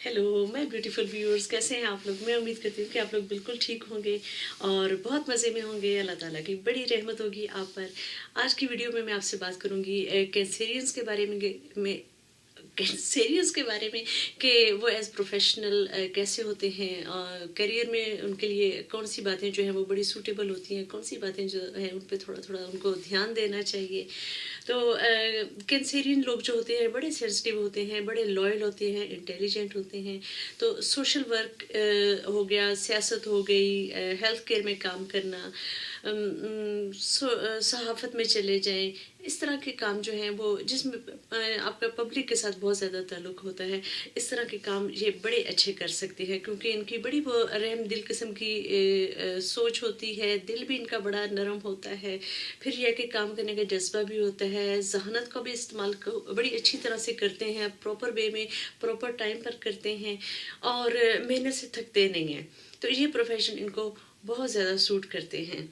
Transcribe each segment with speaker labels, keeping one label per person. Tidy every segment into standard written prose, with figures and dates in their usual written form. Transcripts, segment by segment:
Speaker 1: Hello मैं beautiful viewers, कैसे हैं आप लोग। मैं उम्मीद करती हूँ कि आप लोग बिल्कुल ठीक होंगे और बहुत मज़े में होंगे। अल्लाह ताला की बड़ी रहमत होगी आप पर। आज की वीडियो में मैं आपसे बात करूँगी कैंसेरियंस के बारे में कैंसेरियंस के बारे में कि वो एज प्रोफेशनल कैसे होते हैं, करियर में उनके लिए कौन सी बातें जो हैं वो बड़ी सूटेबल होती हैं, कौन सी बातें जो हैं उन पे थोड़ा थोड़ा उनको ध्यान देना चाहिए। तो कैंसेरियन लोग जो होते हैं बड़े सेंसिटिव होते हैं, बड़े लॉयल होते हैं, इंटेलिजेंट होते हैं। तो सोशल वर्क हो गया, सियासत हो गई, हेल्थ केयर में काम करना, सहाफ़त में चले जाएं, इस तरह के काम जो हैं वो जिसमें आपका पब्लिक के साथ बहुत ज़्यादा ताल्लुक़ होता है, इस तरह के काम ये बड़े अच्छे कर सकते हैं क्योंकि इनकी बड़ी वो रहम दिल किस्म की सोच होती है। दिल भी इनका बड़ा नरम होता है। फिर यह कि काम करने का जज्बा भी होता है, जहानत का भी इस्तेमाल बड़ी अच्छी तरह से करते हैं, प्रॉपर वे में प्रॉपर टाइम पर करते हैं और मेहनत से थकते नहीं हैं। तो ये प्रोफेशन इनको बहुत ज़्यादा सूट करते हैं।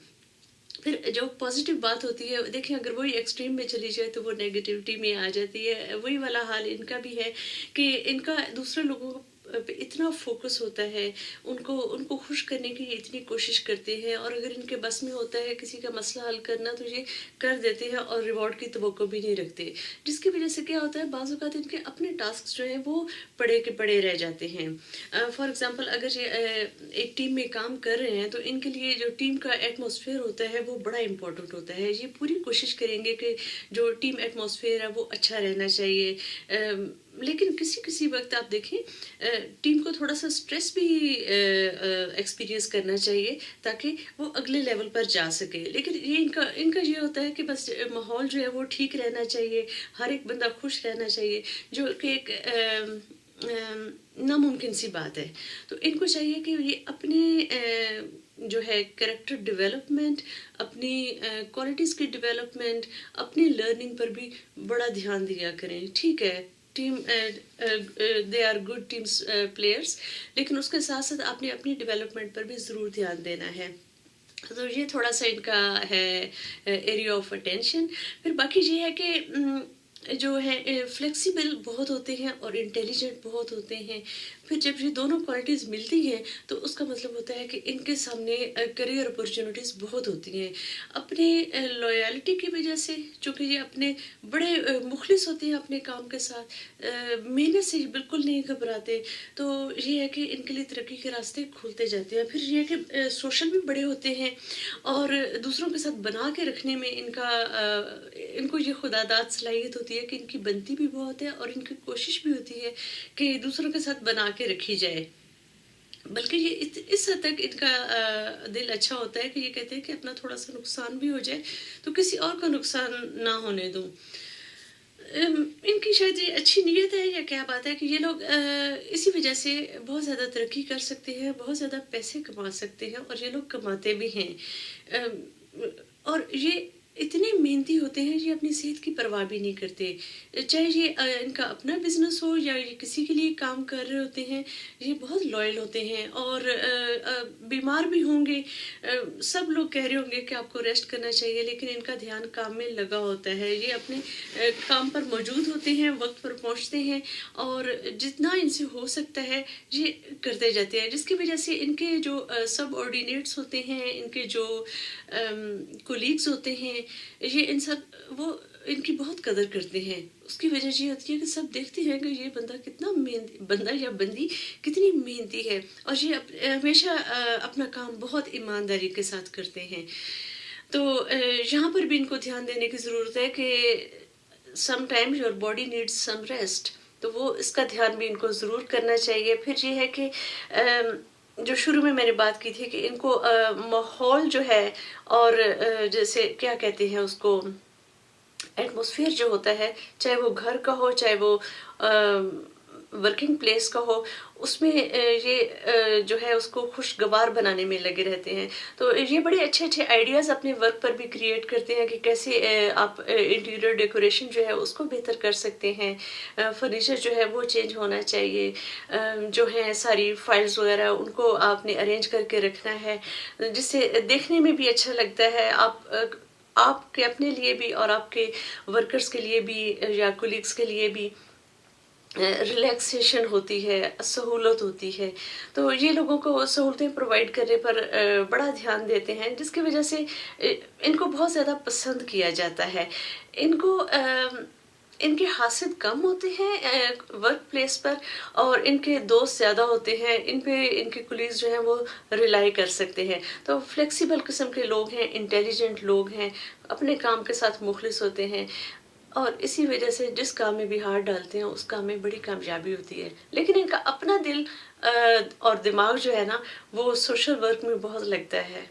Speaker 1: फिर जो पॉजिटिव बात होती है, देखिए अगर वही एक्सट्रीम में चली जाए तो वो नेगेटिविटी में आ जाती है। वही वाला हाल इनका भी है कि इनका दूसरे लोगों पे इतना फोकस होता है, उनको उनको खुश करने की इतनी कोशिश करते हैं और अगर इनके बस में होता है किसी का मसला हल करना तो ये कर देते हैं और रिवॉर्ड की तवक्को भी नहीं रखते। जिसकी वजह से क्या होता है, बाज़ औक़ात इनके अपने टास्क जो हैं वो पड़े के पड़े रह जाते हैं। फॉर एग्ज़ाम्पल अगर ये एक टीम में काम कर रहे हैं तो इनके लिए जो टीम का एटमॉस्फेयर होता है वो बड़ा इम्पोर्टेंट होता है। ये पूरी कोशिश करेंगे कि जो टीम एटमॉस्फेयर है वो अच्छा रहना चाहिए। लेकिन किसी किसी वक्त आप देखें टीम को थोड़ा सा स्ट्रेस भी एक्सपीरियंस करना चाहिए ताकि वो अगले लेवल पर जा सके। लेकिन ये इनका इनका ये होता है कि बस माहौल जो है वो ठीक रहना चाहिए, हर एक बंदा खुश रहना चाहिए, जो कि एक नामुमकिन सी बात है। तो इनको चाहिए कि ये अपने जो है कैरेक्टर डेवलपमेंट, अपनी क्वालिटीज़ की डेवलपमेंट, अपनी लर्निंग पर भी बड़ा ध्यान दिया करें। ठीक है, team they are good teams players, लेकिन उसके साथ साथ आपने अपनी डेवलपमेंट पर भी ज़रूर ध्यान देना है। तो ये थोड़ा सा इनका है एरिया ऑफ अटेंशन। फिर बाकी ये है कि जो है फ्लेक्सिबल बहुत होते हैं और इंटेलिजेंट बहुत होते हैं। फिर जब ये दोनों क्वालिटीज़ मिलती हैं तो उसका मतलब होता है कि इनके सामने करियर अपॉर्चुनिटीज़ बहुत होती हैं। अपने लॉयल्टी की वजह से, चूँकि ये अपने बड़े मुखलिस होते हैं अपने काम के साथ, मेहनत से बिल्कुल नहीं घबराते। तो ये है कि इनके लिए तरक्की के रास्ते खुलते जाते हैं। फिर ये है कि सोशल भी बड़े होते हैं और दूसरों के साथ बना के रखने में इनको ये खुदादाद सलाहियत होती है कि इनकी बनती भी बहुत है और इनकी कोशिश भी होती है कि दूसरों के साथ बना के रखी जाए। बल्कि ये इस हद तक इनका दिल अच्छा होता है कि ये कहते हैं कि अपना थोड़ा सा नुकसान भी हो जाए तो किसी और का नुकसान ना होने दूं। इनकी शायद ये अच्छी नीयत है या क्या बात है कि ये लोग इसी वजह से बहुत ज़्यादा तरक्की कर सकते हैं, बहुत ज़्यादा पैसे कमा सकते हैं और ये लोग कमाते भी हैं। और ये इतने मेहनती होते हैं, ये अपनी सेहत की परवाह भी नहीं करते। चाहे ये इनका अपना बिजनेस हो या ये किसी के लिए काम कर रहे होते हैं, ये बहुत लॉयल होते हैं और बीमार भी होंगे। सब लोग कह रहे होंगे कि आपको रेस्ट करना चाहिए, लेकिन इनका ध्यान काम में लगा होता है। ये अपने काम पर मौजूद होते हैं, वक्त पर पहुंचते हैं और जितना इनसे हो सकता है ये करते जाते हैं। जिसकी वजह से इनके जो सब ऑर्डिनेट्स होते हैं, इनके जो कोलीग्स होते हैं, ये इन सब वो इनकी बहुत कदर करते हैं। उसकी वजह ये होती है कि सब देखते हैं कि ये बंदा कितना मेहनती, बंदा या बंदी कितनी मेहनती है और ये हमेशा अपना काम बहुत ईमानदारी के साथ करते हैं। तो यहाँ पर भी इनको ध्यान देने की ज़रूरत है कि some time your body needs some rest, तो वो इसका ध्यान भी इनको ज़रूर करना चाहिए। फिर ये है कि जो शुरू में मैंने बात की थी कि इनको माहौल जो है और जैसे क्या कहते हैं उसको, एटमॉस्फेयर जो होता है, चाहे वो घर का हो चाहे वो वर्किंग प्लेस का हो, उसमें ये जो है उसको खुशगवार बनाने में लगे रहते हैं। तो ये बड़े अच्छे अच्छे आइडियाज़ अपने वर्क पर भी क्रिएट करते हैं कि कैसे आप इंटीरियर डेकोरेशन जो है उसको बेहतर कर सकते हैं। फर्नीचर जो है वो चेंज होना चाहिए, जो है सारी फाइल्स वगैरह उनको आपने अरेंज करके रखना है जिससे देखने में भी अच्छा लगता है। आपके अपने लिए भी और आपके वर्कर्स के लिए भी या कोलीग्स के लिए भी। रिलैक्सेशन होती है, सहूलत होती है। तो ये लोगों को सहूलतें प्रोवाइड करने पर बड़ा ध्यान देते हैं, जिसकी वजह से इनको बहुत ज़्यादा पसंद किया जाता है। इनको इनके हासिल कम होते हैं वर्क प्लेस पर, और इनके दोस्त ज़्यादा होते हैं, इन पे इनके कुलीग्स जो हैं वो रिलाई कर सकते हैं। तो फ्लेक्सिबल किस्म के लोग हैं, इंटेलिजेंट लोग हैं, अपने काम के साथ मुखलिस होते हैं, और इसी वजह से जिस काम में भी हाथ डालते हैं उस काम में बड़ी कामयाबी होती है। लेकिन इनका अपना दिल और दिमाग जो है ना, वो सोशल वर्क में बहुत लगता है।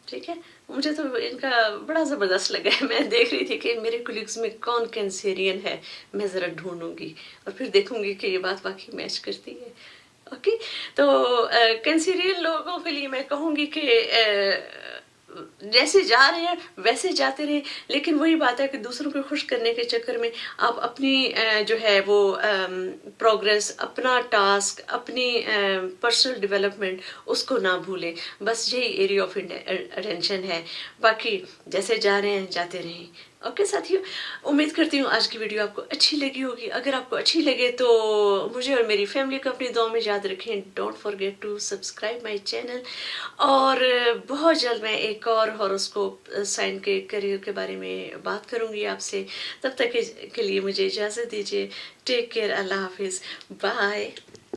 Speaker 1: ठीक है, मुझे तो इनका बड़ा ज़बरदस्त लगा है। मैं देख रही थी कि मेरे कोलिग्स में कौन कैंसेरियन है, मैं ज़रा ढूंढूंगी और फिर देखूंगी कि ये बात वाकई मैच करती है। ओके, तो कैंसेरियन लोगों के लिए मैं कहूँगी कि जैसे जा रहे हैं वैसे जाते रहे, लेकिन वही बात है कि दूसरों को खुश करने के चक्कर में आप अपनी जो है वो प्रोग्रेस, अपना टास्क, अपनी पर्सनल डेवलपमेंट उसको ना भूलें। बस यही एरिया ऑफ अटेंशन है। बाकी जैसे जा रहे हैं जाते रहें। ओके साथियों, उम्मीद करती हूँ आज की वीडियो आपको अच्छी लगी होगी। अगर आपको अच्छी लगे तो मुझे और मेरी फैमिली को अपनी दुआ में याद रखें। Don't forget to subscribe my channel. और बहुत जल्द मैं एक और हॉरोस्कोप साइन के करियर के बारे में बात करूँगी आपसे। तब तक के लिए मुझे इजाज़त दीजिए। टेक केयर, अल्लाह हाफिज़, बाय।